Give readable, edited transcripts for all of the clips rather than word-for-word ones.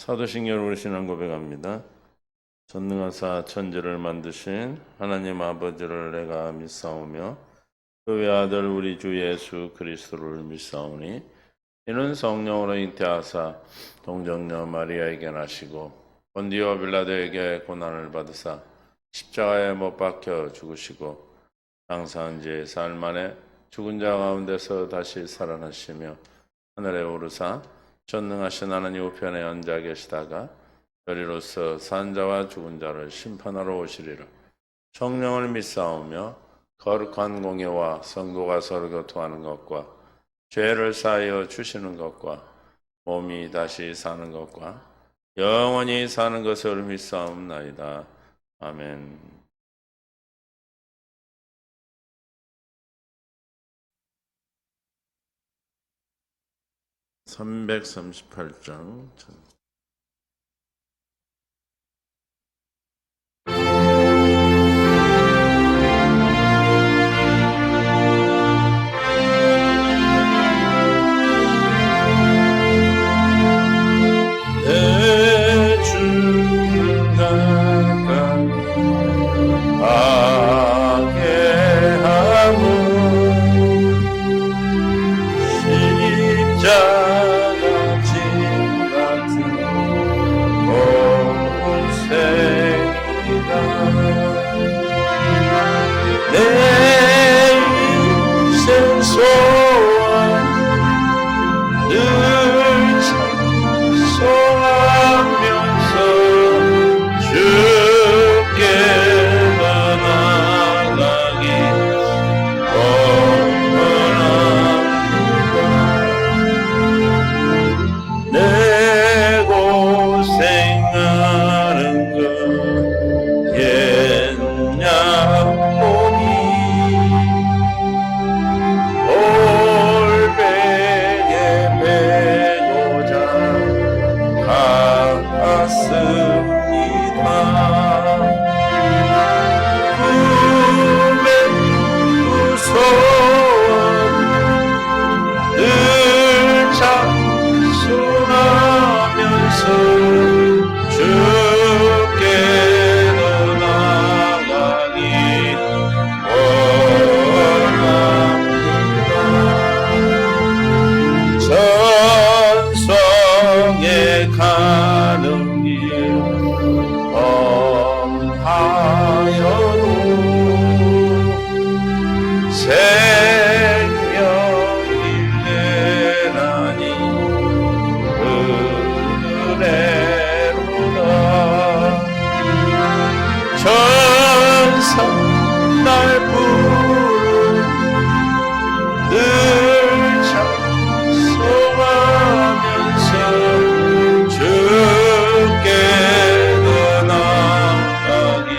사도신경을 우리 신앙 고백합니다. 전능하사 천지를 만드신 하나님 아버지를 내가 믿사오며 그 외아들 우리 주 예수 그리스도를 믿사오니 이는 성령으로 잉태하사 동정녀 마리아에게 나시고 본디오 빌라도에게 고난을 받으사 십자가에 못 박혀 죽으시고 장사한 지 사흘 만에 죽은 자 가운데서 다시 살아나시며 하늘에 오르사 전능하신 하나님 우편에 앉아 계시다가 저리로서 산 자와 죽은 자를 심판하러 오시리라. 성령을 믿사오며 거룩한 공예와 성도가 서로 교통하는 것과 죄를 사하여 주시는 것과 몸이 다시 사는 것과 영원히 사는 것을 믿사옵나이다. 아멘. 338장 내 주를 나가 파괴함은 십자가 내 인생 소원 늘 찬송하면서 주께 나아가기 원합니다. 내 고생하는 것 옛날 몸이 골백에 메고자 갔습니다. 꿈의 무서운 늘 찬송하면서 주께 가는 길 엄하여도 생명길래나니 은혜로다. 천사 날 부르 늘 찬송하면서 주께 나아가기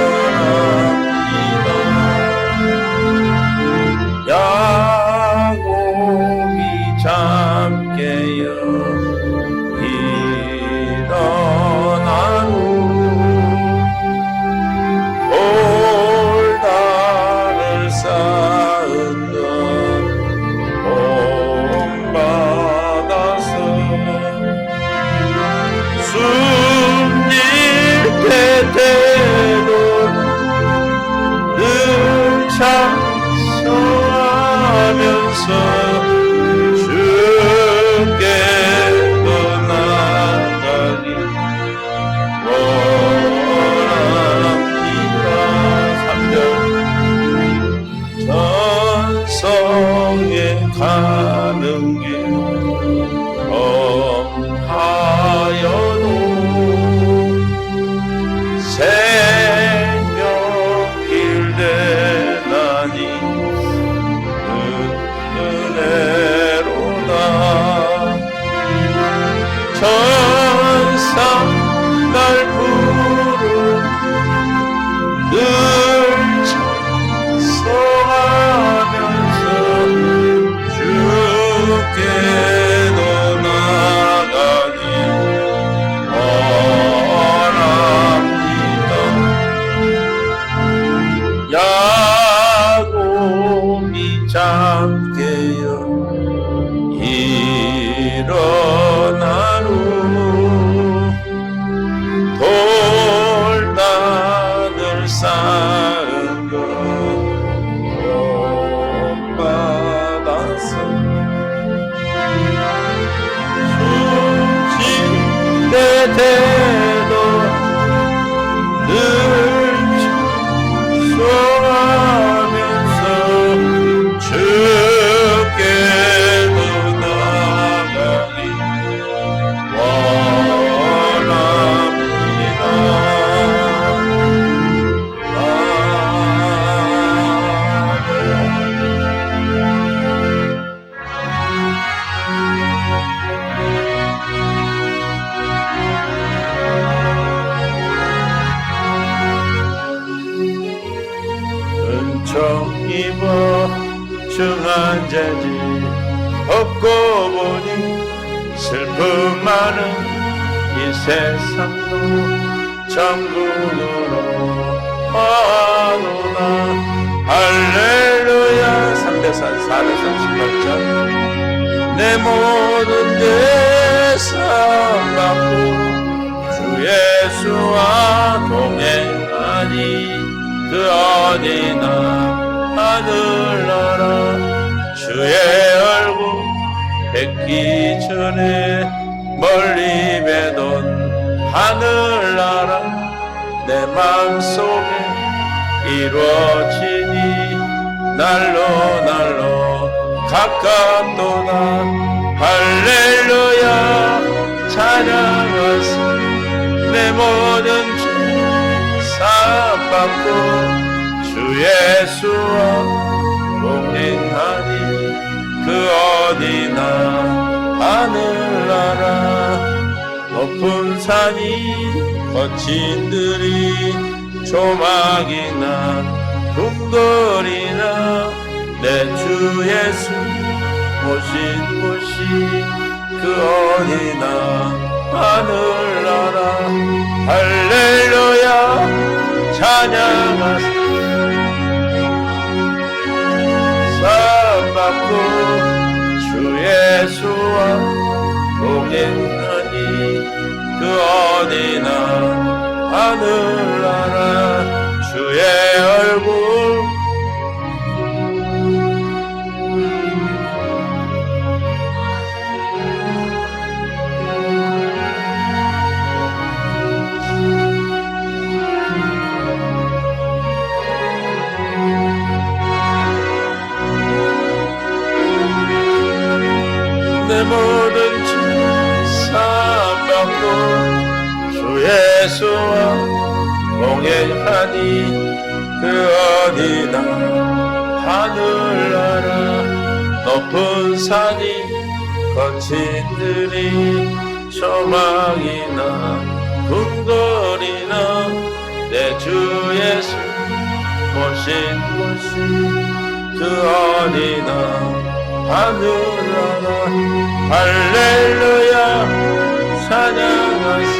원합니다. 야곱이 잠 깨어 일어난 후 돌다를 쌓은 숨길 때때로 늘 찬송하면서 주께 나아가기 원합니다. 3절 전성에 가는 길 엄하여도 생명길대나니 은혜로다. 천사 날 부르 늘 찬송하면서 주께 때도 늘 순종하면서 주께로 나가기 원합니다. 은총 입어 중한 자지 없고 보니 슬픔 많은 이 세상도 천국으로 와노나 할렐루야. 438장 내 모든 죄 사함받고 주 예수와 동행하니 그 어디나 하늘나라 주의 얼굴 뵙기 전에 멀리 뵈던 하늘나라 내 마음속에 이루어지니 날로 날로 가깝도다. 할렐루야. 찬양하세 내 모든 죄 사함받고 주 예수와 동행하니 그 어디나 하늘나라 높은 산이 거친 들이 조막이나 궁궐이나 내 주 예수 모신 곳이 그 어디나 하늘나라. 할렐루야. 찬양하세 사함받고 주 예수와 동행하니 그 어디나 하늘나라 주의 얼굴 내 모든 죄 사함받고 주 예수와 동행하니 그 어디나 하늘나라 높은 산이 거친 들이 조막이나 궁궐이나 내 주 예수 모신 곳이 그 어디나 하늘나라. 할렐루야. 찬양하세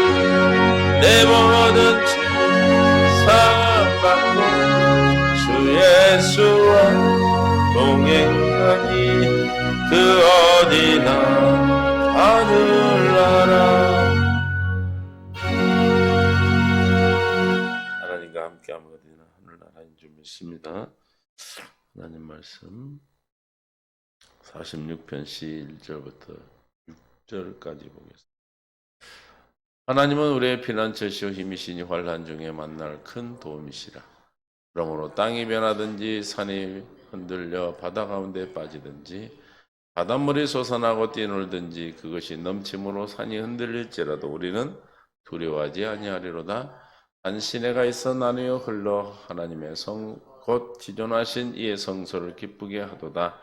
내 모든 죄 사함받고 주 예수와 동행하니 그 어디나 하늘나라. 하나님과 함께하면 어디나 하늘나라인 줄 믿습니다. 하나님 말씀 46편 1절부터 6절까지 보겠습니다. 하나님은 우리의 피난처시오 힘이시니 환난 중에 만날 큰 도움이시라. 그러므로 땅이 변하든지 산이 흔들려 바다 가운데 빠지든지 바닷물이 솟아나고 뛰놀든지 그것이 넘침으로 산이 흔들릴지라도 우리는 두려워하지 아니하리로다. 한 시내가 있어 나누어 흘러 하나님의 성 곧 지존하신 이의 성소를 기쁘게 하도다.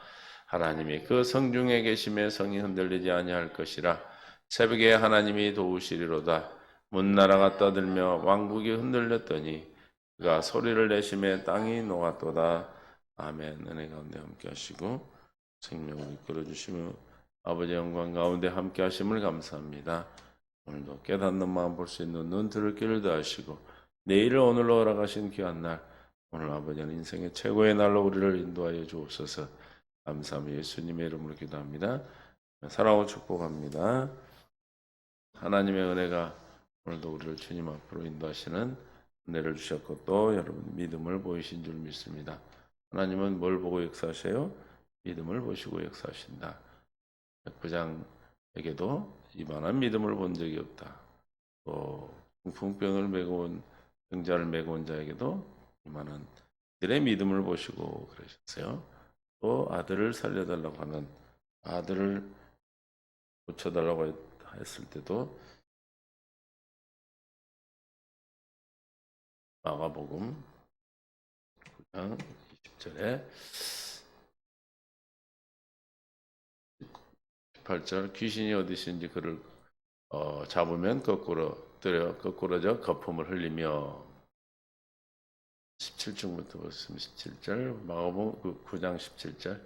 하나님이 그 성중에 계심에 성이 흔들리지 아니할 것이라. 새벽에 하나님이 도우시리로다. 문나라가 떠들며 왕국이 흔들렸더니 그가 소리를 내심에 땅이 녹았도다. 아멘. 은혜 가운데 함께 하시고 생명을 이끌어 주시며 아버지의 영광 가운데 함께 하심을 감사합니다. 오늘도 깨닫는 마음 볼 수 있는 눈 들을 길을 다하시고 내일을 오늘로 허락하신 귀한 날 오늘 아버지는 인생의 최고의 날로 우리를 인도하여 주옵소서. 감사하며 예수님의 이름으로 기도합니다. 사랑하고 축복합니다. 하나님의 은혜가 오늘도 우리를 주님 앞으로 인도하시는 은혜를 주셨고 또 여러분 믿음을 보이신 줄 믿습니다. 하나님은 뭘 보고 역사하세요? 믿음을 보시고 역사하신다. 백부장에게도 이만한 믿음을 본 적이 없다. 또 풍병을 메고 온 병자를 메고 온 자에게도 이만한 들의 믿음을 보시고 그러셨어요. 또 아들을 살려달라고 하는 아들을 고쳐달라고 했을 때도 마가복음 9장 20절에 18절 귀신이 어디신지 그를 잡으면 거꾸로져 거품을 흘리며 17절부터 보시면 17절 마가복음 9장 17절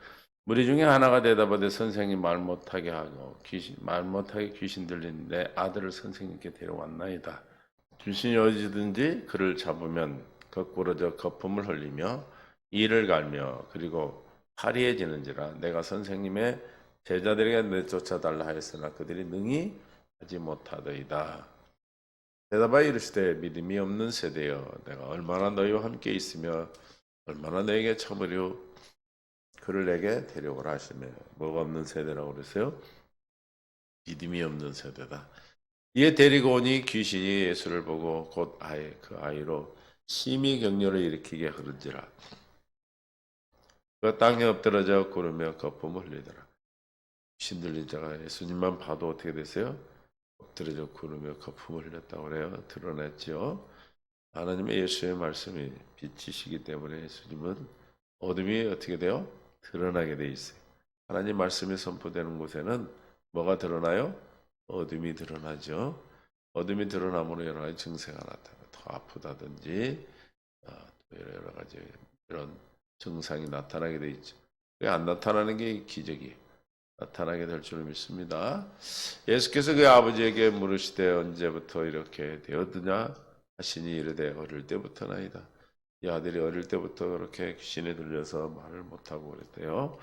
무리 중에 하나가 대답하되 선생님 말 못하게 하고 말 못하게 귀신 들리는데 아들을 선생님께 데려왔나이다. 귀신이 어디든지 그를 잡으면 거꾸로져 거품을 흘리며 이를 갈며 그리고 화리해지는지라 내가 선생님의 제자들에게 내쫓아달라 하였으나 그들이 능히 하지 못하더이다. 대답하여 이르시되 믿음이 없는 세대여 내가 얼마나 너희와 함께 있으며 얼마나 너에게 참으려 그를 내게 데려오라 하시며 뭐가 없는 세대라고 그랬어요? 믿음이 없는 세대다. 이에 데리고 오니 귀신이 예수를 보고 곧 그 아이로 심히 격려를 일으키게 흐른지라 그 땅에 엎드러져 구르며 거품을 흘리더라. 귀신 들린 자가 예수님만 봐도 어떻게 됐어요? 엎드려져 구르며 거품을 흘렸다고 그래요. 드러냈죠. 하나님의 예수의 말씀이 빛이시기 때문에 예수님은 어둠이 어떻게 돼요? 드러나게 돼 있어요. 하나님 말씀이 선포되는 곳에는 뭐가 드러나요? 어둠이 드러나죠. 어둠이 드러남으로 여러 가지 증세가 나타나요. 더 아프다든지 또 여러 가지 이런 증상이 나타나게 돼 있죠. 그게 안 나타나는 게 기적이에요. 나타나게 될 줄 믿습니다. 예수께서 그 아버지에게 물으시되 언제부터 이렇게 되었느냐 하시니 이르되 어릴 때부터나이다. 이 아들이 어릴 때부터 그렇게 귀신에 들려서 말을 못하고 그랬대요.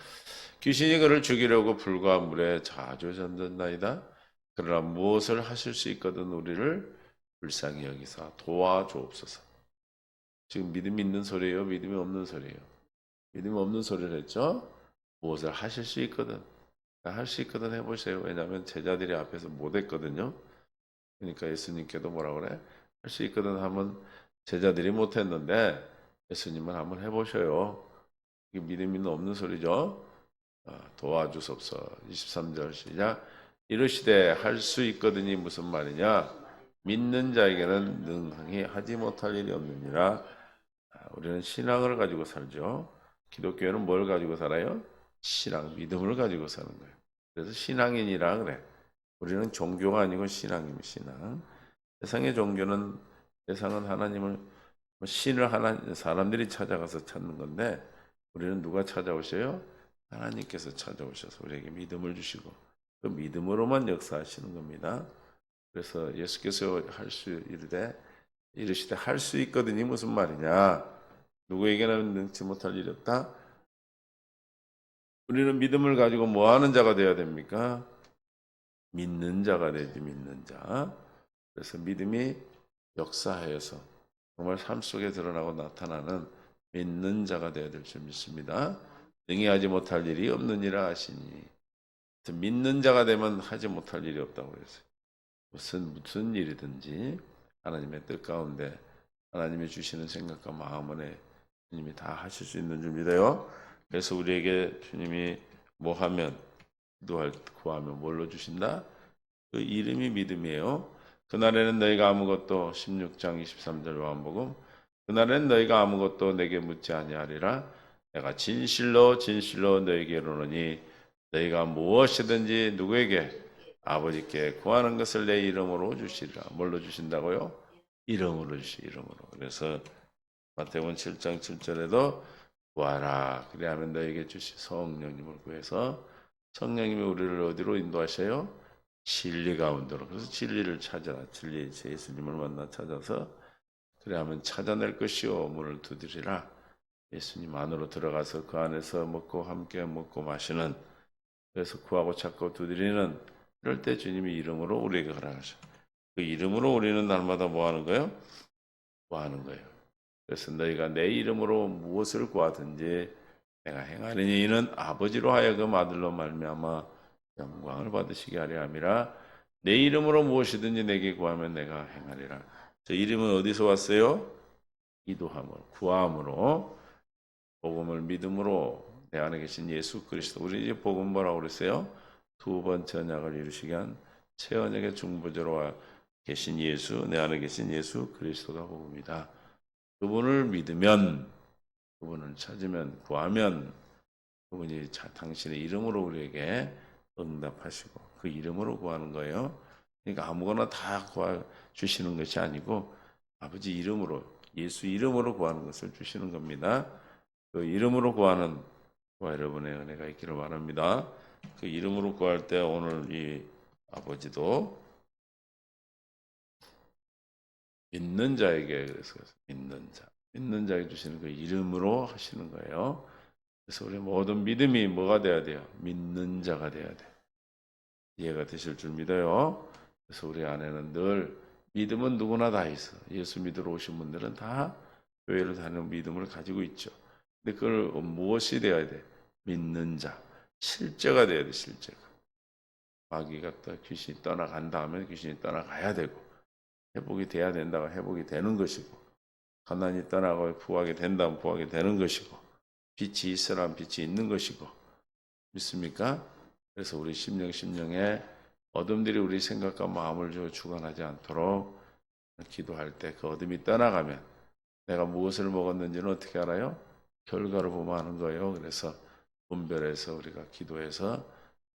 귀신이 그를 죽이려고 불과 물에 자주 젖었나이다. 그러나 무엇을 하실 수 있거든 우리를 불쌍히 여기사 도와주옵소서. 지금 믿음이 있는 소리예요? 믿음이 없는 소리예요? 믿음이 없는 소리를 했죠? 무엇을 하실 수 있거든. 할 수 있거든 해보세요. 왜냐하면 제자들이 앞에서 못했거든요. 그러니까 예수님께도 뭐라 그래? 할 수 있거든 하면 제자들이 못했는데 예수님은 한번 해보셔요. 이게 믿음이 없는 소리죠. 도와주소서. 23절 시작. 이르시되 할 수 있거든이 무슨 말이냐? 믿는 자에게는 능히 하지 못할 일이 없느니라. 우리는 신앙을 가지고 살죠. 기독교는 뭘 가지고 살아요? 신앙, 믿음을 가지고 사는 거예요. 그래서 신앙인이라 그래. 우리는 종교가 아니고 신앙입니다. 신앙. 세상의 종교는 하나님을 신을 사람들이 찾아가서 찾는 건데 우리는 누가 찾아오셔요? 하나님께서 찾아오셔서 우리에게 믿음을 주시고 그 믿음으로만 역사하시는 겁니다. 그래서 예수께서 이르시되 할 수 있거든이 무슨 말이냐? 누구에게는 능치 못할 일이 없다. 우리는 믿음을 가지고 뭐 하는 자가 되어야 됩니까? 믿는 자가 되지, 믿는 자. 그래서 믿음이 역사하여서 정말 삶 속에 드러나고 나타나는 믿는 자가 되어야 될 줄 믿습니다. 능히 하지 못할 일이 없느니라 하시니 믿는 자가 되면 하지 못할 일이 없다고 그랬어요. 무슨 일이든지 하나님의 뜻 가운데 하나님이 주시는 생각과 마음 안에 주님이 다 하실 수 있는 줄 믿어요. 그래서 우리에게 주님이 뭐 하면 구하면 뭘로 주신다? 그 이름이 믿음이에요. 그날에는 너희가 아무것도 16장 23절 요한복음 그날에는 너희가 아무것도 내게 묻지 아니하리라. 내가 진실로 진실로 너희에게 이르노니 너희가 무엇이든지 누구에게 아버지께 구하는 것을 내 이름으로 주시리라. 뭘로 주신다고요? 이름으로 이름으로. 그래서 마태복음 7장 7절에도 구하라. 그리하면 너희에게 주실 성령님을 구해서 성령님이 우리를 어디로 인도하셔요? 진리 가운데로. 그래서 진리를 찾아라. 진리 예수님을 만나 찾아서 그래야면 찾아낼 것이요 문을 두드리라. 예수님 안으로 들어가서 그 안에서 함께 먹고 마시는 그래서 구하고 찾고 두드리는 이럴 때 주님이 이름으로 우리에게 허락하셔. 그 이름으로 우리는 날마다 뭐 하는 거예요? 구하는 거예요. 그래서 너희가 내 이름으로 무엇을 구하든지 내가 행하리니 이는 아버지로 하여금 아들로 말미암아 영광을 받으시게 하려 함이라. 내 이름으로 무엇이든지 내게 구하면 내가 행하리라. 저 이름은 어디서 왔어요? 기도함으로, 구함으로, 복음을 믿음으로 내 안에 계신 예수 그리스도. 우리 이제 복음 뭐라고 그랬어요? 두 번째 언약을 이루시기 위한 새 언약의 중보자로 계신 예수, 내 안에 계신 예수 그리스도가 복음이다. 그분을 믿으면, 그분을 찾으면, 구하면 그분이 당신의 이름으로 우리에게 응답하시고 그 이름으로 구하는 거예요. 그러니까 아무거나 다 주시는 것이 아니고 아버지 이름으로, 예수 이름으로 구하는 것을 주시는 겁니다. 그 이름으로 구하는 저와 여러분의 은혜가 있기를 바랍니다. 그 이름으로 구할 때 오늘 이 아버지도 믿는 자에게, 그래서 믿는 자에게 주시는 그 이름으로 하시는 거예요. 그래서 우리 모든 믿음이 뭐가 돼야 돼요? 믿는 자가 돼야 돼. 이해가 되실 줄 믿어요. 그래서 우리 안에는 늘 믿음은 누구나 다 있어. 예수 믿으러 오신 분들은 다 교회를 다니는 믿음을 가지고 있죠. 근데 그걸 무엇이 돼야 돼? 믿는 자. 실제가 돼야 돼, 실제가. 마귀가 또 귀신이 떠나간다 하면 귀신이 떠나가야 되고, 회복이 돼야 된다고 회복이 되는 것이고, 가난이 떠나고 부하게 된다면 부하게 되는 것이고, 빛이 있으라면 빛이 있는 것이고, 믿습니까? 그래서 우리 심령에 어둠들이 우리 생각과 마음을 주관하지 않도록 기도할 때 그 어둠이 떠나가면 내가 무엇을 먹었는지는 어떻게 알아요? 결과를 보면 아는 거예요. 그래서 분별해서 우리가 기도해서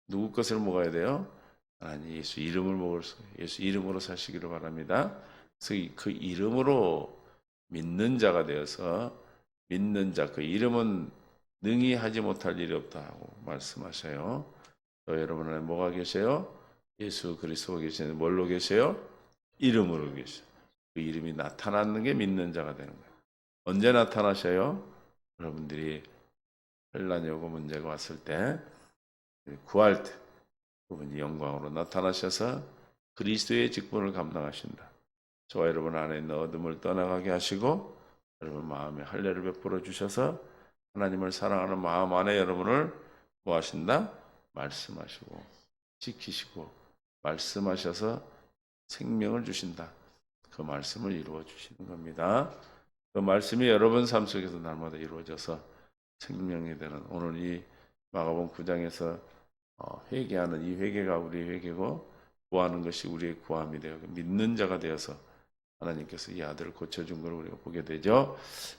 누구 것을 먹어야 돼요? 하나님 예수 이름을 먹을 수, 예수 이름으로 사시기를 바랍니다. 그래서 그 이름으로 믿는 자가 되어서 믿는 자, 그 이름은 능히 하지 못할 일이 없다 하고 말씀하셔요. 또 여러분 안에 뭐가 계세요? 예수 그리스도가 계시는데 뭘로 계세요? 이름으로 계세요. 그 이름이 나타나는 게 믿는 자가 되는 거예요. 언제 나타나셔요? 여러분들이 혼란이 오고 문제가 왔을 때, 구할 때 그분이 영광으로 나타나셔서 그리스도의 직분을 감당하신다. 저와 여러분 안에 있는 어둠을 떠나가게 하시고 여러분 마음에 할례를 베풀어 주셔서 하나님을 사랑하는 마음 안에 여러분을 뭐 하신다? 말씀하시고 지키시고 말씀하셔서 생명을 주신다. 그 말씀을 이루어 주시는 겁니다. 그 말씀이 여러분 삶 속에서 날마다 이루어져서 생명이 되는 오늘 이 마가복음 9장에서 회개하는 이 회개가 우리의 회개고 구하는 것이 우리의 구함이 되어 믿는 자가 되어서 하나님께서 이 아들을 고쳐준 걸 우리가 보게 되죠.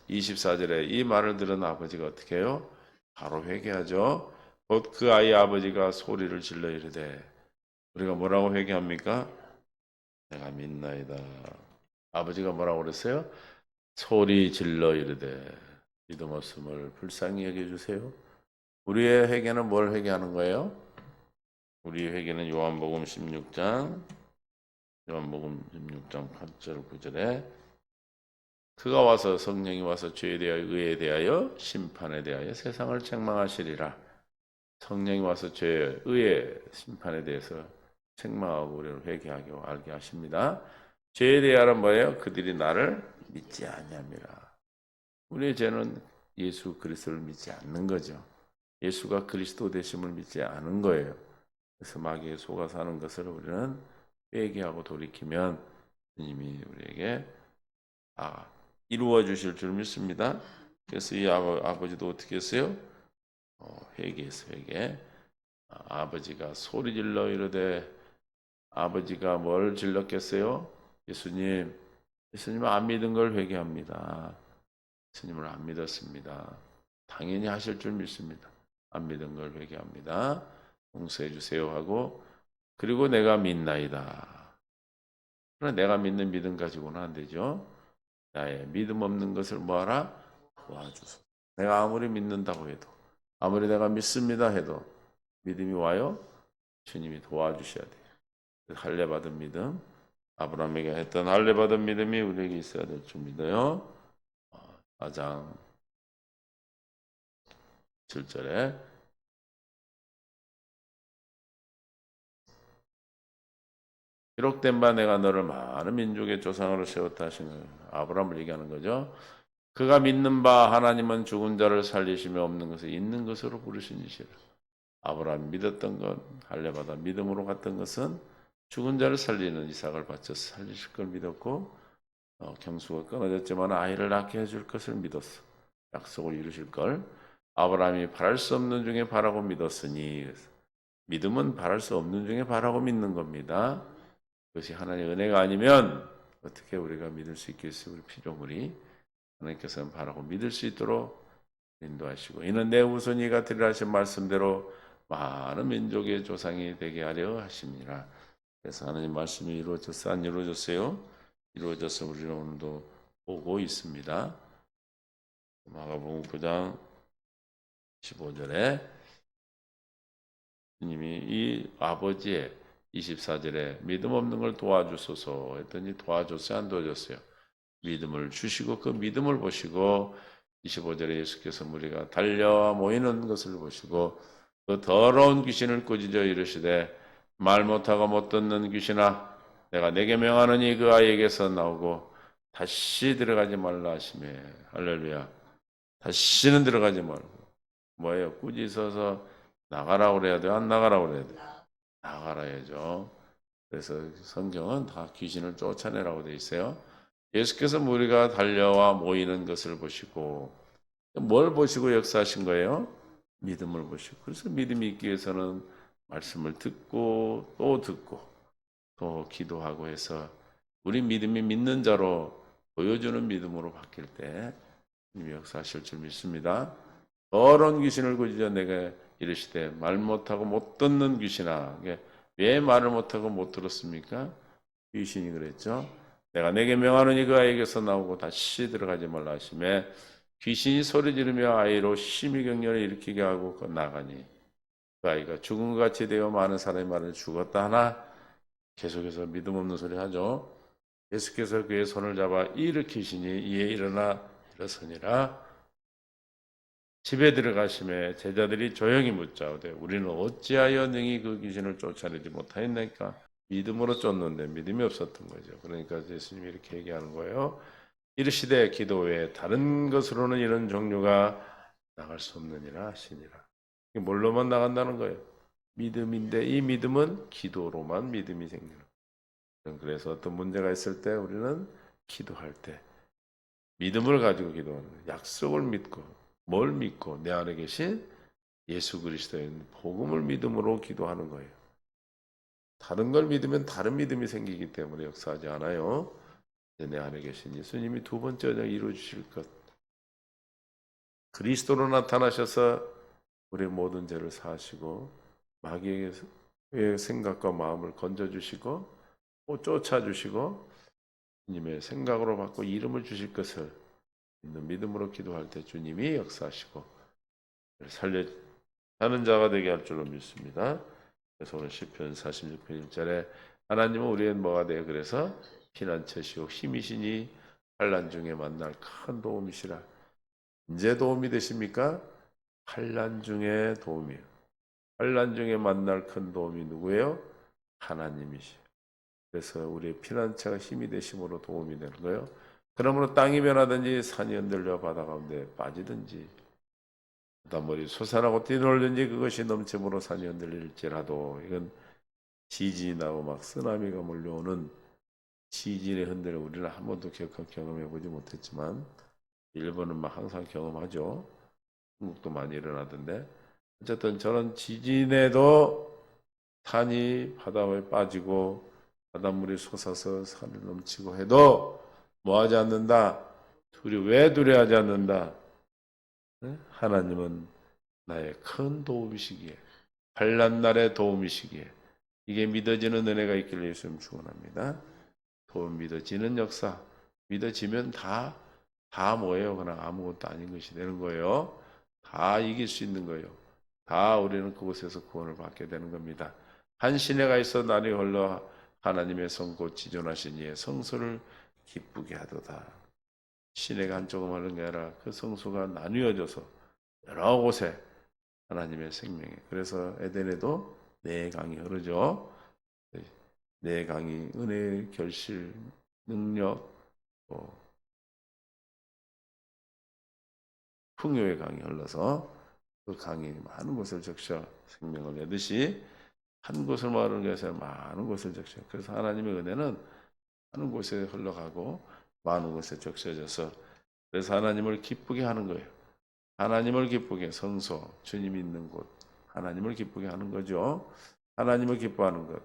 24절에 이 말을 들은 아버지가 어떻게 해요? 바로 회개하죠. 곧 그 아이 아버지가 소리를 질러 이르되, 우리가 뭐라고 회개합니까? 내가 믿나이다. 아버지가 뭐라고 그랬어요? 소리 질러 이르되 믿음 없음을 불쌍히 여겨주세요. 우리의 회개는 뭘 회개하는 거예요? 우리의 회개는 요한복음 16장 8절 9절에 그가 와서 성령이 와서 죄에 대하여 의에 대하여 심판에 대하여 세상을 책망하시리라. 성령이 와서 죄, 의에 심판에 대해서 책망하고 우리를 회개하게 알게 하십니다. 죄에 대하여는 뭐예요? 그들이 나를 믿지 아니함이라. 우리의 죄는 예수 그리스도를 믿지 않는 거죠. 예수가 그리스도 되심을 믿지 않은 거예요. 그래서 마귀에 속아 사는 것을 우리는 회개하고 돌이키면 주님이 우리에게 이루어 주실 줄 믿습니다. 그래서 이 아버지도 어떻게 했어요? 회개했어요. 회개. 아버지가 소리 질러 이르되, 아버지가 뭘 질렀겠어요? 예수님 안 믿은 걸 회개합니다. 예수님을 안 믿었습니다. 당연히 하실 줄 믿습니다. 안 믿은 걸 회개합니다. 용서해 주세요 하고, 그리고 내가 믿나이다. 그러나 내가 믿는 믿음 가지고는 안 되죠. 나의 믿음 없는 것을 뭐하라? 도와주소서. 내가 아무리 믿는다고 해도, 아무리 내가 믿습니다 해도 믿음이 와요? 주님이 도와주셔야 돼요. 할례 받은 믿음, 아브라함에게 했던 할례 받은 믿음이 우리에게 있어야 될 줄 믿어요. 4장 7절에 기록된 바 내가 너를 많은 민족의 조상으로 세웠다 하시는 아브라함을 얘기하는 거죠. 그가 믿는 바 하나님은 죽은 자를 살리시며 없는 것을 있는 것으로 부르신 이시라. 아브라함이 믿었던 것, 할례받아 믿음으로 갔던 것은 죽은 자를 살리는 이삭을 바쳐 살리실 걸 믿었고 경수가 끊어졌지만 아이를 낳게 해줄 것을 믿었어. 약속을 이루실 걸. 아브라함이 바랄 수 없는 중에 바라고 믿었으니 믿음은 바랄 수 없는 중에 바라고 믿는 겁니다. 그것이 하나님의 은혜가 아니면 어떻게 우리가 믿을 수 있겠어요? 우리 피조물이. 하나님께서는 바라고 믿을 수 있도록 인도하시고 이는 내 우선이가 드리라 하신 말씀대로 많은 민족의 조상이 되게 하려 하십니다. 그래서 하나님 말씀이 이루어졌어 안 이루어졌어요? 이루어져서 우리는 오늘도 보고 있습니다. 마가복음 9장 15절에 주님이 이 아버지의 24절에 믿음 없는 걸 도와주소서 했더니 도와줬어요 안 도와줬어요? 믿음을 주시고 그 믿음을 보시고 25절에 예수께서 무리가 달려와 모이는 것을 보시고 그 더러운 귀신을 꾸짖어 이르시되 말 못하고 못 듣는 귀신아 내가 내게 명하노니 그 아이에게서 나오고 다시 들어가지 말라 하시매. 할렐루야. 다시는 들어가지 말고 뭐예요? 꾸짖어서 나가라고 그래야 돼요? 안 나가라고 그래야 돼요? 나가라 해야죠. 그래서 성경은 다 귀신을 쫓아내라고 돼 있어요. 예수께서 무리가 달려와 모이는 것을 보시고 뭘 보시고 역사하신 거예요? 믿음을 보시고. 그래서 믿음이 있기 위해서는 말씀을 듣고 또 듣고 또 기도하고 해서 우리 믿음이 믿는 자로 보여주는 믿음으로 바뀔 때 주님이 역사하실 줄 믿습니다. 더러운 귀신을 꾸짖어 내게 이르시되 말 못하고 못 듣는 귀신아. 왜 말을 못하고 못 들었습니까? 귀신이 그랬죠. 내가 내게 명하노니 그 아이에게서 나오고 다시 들어가지 말라 하시매 귀신이 소리 지르며 아이로 심히 격렬을 일으키게 하고 나가니 그 아이가 죽은 것 같이 되어 많은 사람이 말을 죽었다 하나 계속해서 믿음 없는 소리 하죠. 예수께서 그의 손을 잡아 일으키시니 이에 일어나 일어서니라. 집에 들어가심에 제자들이 조용히 묻자오되 우리는 어찌하여 능히 그 귀신을 쫓아내지 못하였나이까? 믿음으로 쫓는데 믿음이 없었던 거죠. 그러니까 예수님이 이렇게 얘기하는 거예요. 이르시되 기도 외에 다른 것으로는 이런 종류가 나갈 수 없느니라 하시니라. 이게 뭘로만 나간다는 거예요? 믿음인데 이 믿음은 기도로만 믿음이 생기는 거예요. 그래서 어떤 문제가 있을 때 우리는 기도할 때 믿음을 가지고 기도하는 거예요. 약속을 믿고 뭘 믿고 내 안에 계신 예수 그리스도의 복음을 믿음으로 기도하는 거예요. 다른 걸 믿으면 다른 믿음이 생기기 때문에 역사하지 않아요. 내 안에 계신 예수님이 두 번째 언약 이루어 주실 것. 그리스도로 나타나셔서 우리의 모든 죄를 사하시고 마귀의 생각과 마음을 건져주시고 또 쫓아주시고 주님의 생각으로 바꿔 이름을 주실 것을 있는 믿음으로 기도할 때 주님이 역사하시고 살려 사는 자가 되게 할 줄로 믿습니다. 그래서 오늘 시편 46편 1절에 하나님은 우리의 뭐가 돼요? 그래서 피난처시오 힘이시니 환난 중에 만날 큰 도움이시라. 이제 도움이 되십니까? 환난 중에 도움이에요. 환난 중에 만날 큰 도움이 누구예요? 하나님이시요. 그래서 우리의 피난처가 힘이 되심으로 도움이 되는 거예요. 그러므로 땅이 변하든지 산이 흔들려 바다 가운데 빠지든지 바닷물이 솟아나고 뛰놀든지 그것이 넘침으로 산이 흔들릴지라도 이건 지진이 나고 막 쓰나미가 몰려오는 지진의 흔들을 우리는 한 번도 경험해 보지 못했지만 일본은 막 항상 경험하죠. 한국도 많이 일어나던데 어쨌든 저런 지진에도 산이 바다에 빠지고 바닷물이 솟아서 산을 넘치고 해도 뭐하지 않는다? 왜 두려워하지 않는다? 하나님은 나의 큰 도움이시기에 환난 날의 도움이시기에 이게 믿어지는 은혜가 있기를 예수님 축원합니다. 도움 믿어지는 역사 믿어지면 다 뭐예요? 그냥 아무것도 아닌 것이 되는 거예요. 다 이길 수 있는 거예요. 다 우리는 그곳에서 구원을 받게 되는 겁니다. 한 시내가 있어 날이 흘러 하나님의 성고 지존하신 이의 성소를 기쁘게 하도다. 시내가 한쪽으로 하는 게 아니라 그 성소가 나뉘어져서 여러 곳에 하나님의 생명에 그래서 에덴에도 네 강이 흐르죠. 네 강이 은혜의 결실, 능력, 또 풍요의 강이 흘러서 그 강이 많은 곳을 적셔 생명을 내듯이 한 곳을 말하는 것이 아니라 많은 곳을 적셔요. 그래서 하나님의 은혜는 많은 곳에 흘러가고 많은 곳에 적셔져서 그래서 하나님을 기쁘게 하는 거예요. 하나님을 기쁘게 성소, 주님이 있는 곳, 하나님을 기쁘게 하는 거죠. 하나님을 기뻐하는 것.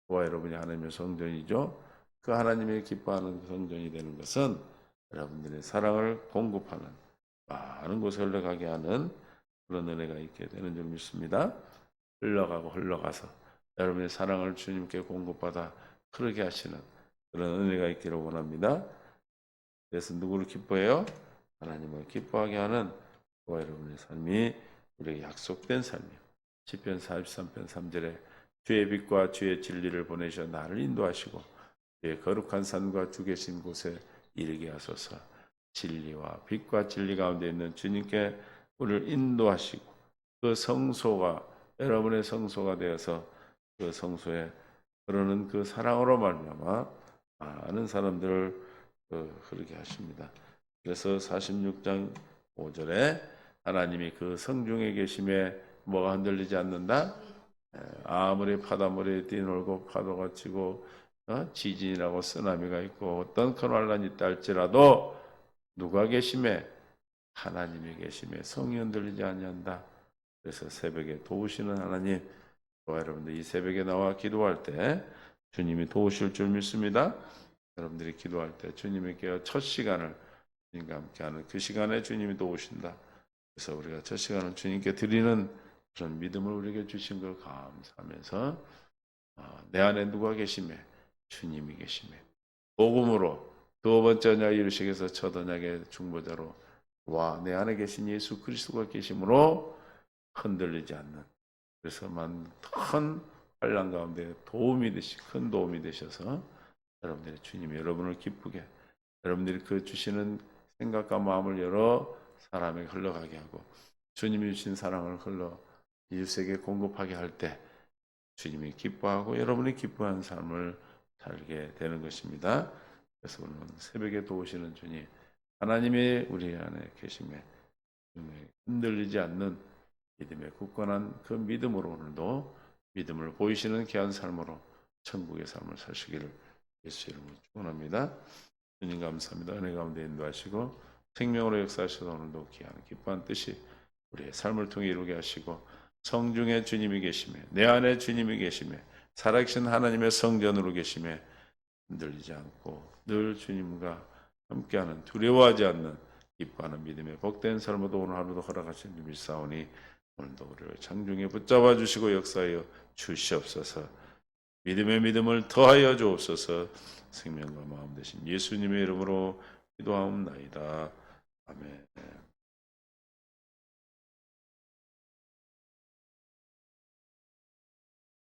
저와 여러분이 하나님의 성전이죠. 그 하나님이 기뻐하는 성전이 되는 것은 여러분들의 사랑을 공급하는 많은 곳에 흘러가게 하는 그런 은혜가 있게 되는 줄 믿습니다. 흘러가고 흘러가서 여러분의 사랑을 주님께 공급받아 흐르게 하시는 그런 은혜가 있기를 원합니다. 그래서 누구를 기뻐해요? 하나님을 기뻐하게 하는 저와 여러분의 삶이 우리에게 약속된 삶이에요. 시편 43편 3절에 주의 빛과 주의 진리를 보내셔 나를 인도하시고 주의 거룩한 산과 주 계신 곳에 이르게 하소서. 진리와 빛과 진리 가운데 있는 주님께 우리를 인도하시고 그 성소가 여러분의 성소가 되어서 그 성소에 그러는 그 사랑으로 말미암아 많은 사람들을 흐르게 하십니다. 그래서 46장 5절에 하나님이 그 성중에 계심에 뭐가 흔들리지 않는다? 아무리 바닷물이 뛰놀고 파도가 치고 지진이라고 쓰나미가 있고 어떤 큰 환란이 있다 할지라도 누가 계심에? 하나님이 계심에 성이 흔들리지 아니한다. 그래서 새벽에 도우시는 하나님, 저와 여러분들 이 새벽에 나와 기도할 때 주님이 도우실 줄 믿습니다. 여러분들이 기도할 때 주님께 첫 시간을 주님과 함께하는 그 시간에 주님이 도우신다. 그래서 우리가 첫 시간을 주님께 드리는 그런 믿음을 우리에게 주신 걸 감사하면서 내 안에 누가 계심에? 주님이 계심에 복음으로 두 번째 언약 이루시기에서 첫 언약의 중보자로 와 내 안에 계신 예수 그리스도가 계심으로 흔들리지 않는 그래서 큰 환난 가운데 큰 도움이 되셔서 여러분들의 주님이 여러분을 기쁘게 여러분들이 그 주시는 생각과 마음을 열어 사람에게 흘러가게 하고 주님이 주신 사랑을 흘러 이웃에게 공급하게 할 때 주님이 기뻐하고 여러분이 기뻐하는 삶을 살게 되는 것입니다. 그래서 오늘 새벽에 도우시는 주님 하나님이 우리 안에 계심에 흔들리지 않는 믿음의 굳건한 그 믿음으로 오늘도 믿음을 보이시는 귀한 삶으로 천국의 삶을 사시기를 예수 이름으로 축원합니다. 주님 감사합니다. 은혜 가운데 인도하시고 생명으로 역사하셔서 오늘도 귀한 기뻐한 뜻이 우리의 삶을 통해 이루게 하시고 성중에 주님이 계시며 내 안에 주님이 계시며 살아계신 하나님의 성전으로 계시며 흔들리지 않고 늘 주님과 함께하는 두려워하지 않는 기뻐하는 믿음의 복된 삶으로 오늘 하루도 허락하신 줄 믿사오니 오늘도 우리를 장중에 붙잡아 주시고 역사하여 주시옵소서. 믿음의 믿음을 더하여 주옵소서. 생명과 마음 되신 예수님의 이름으로 기도하옵나이다. 아멘.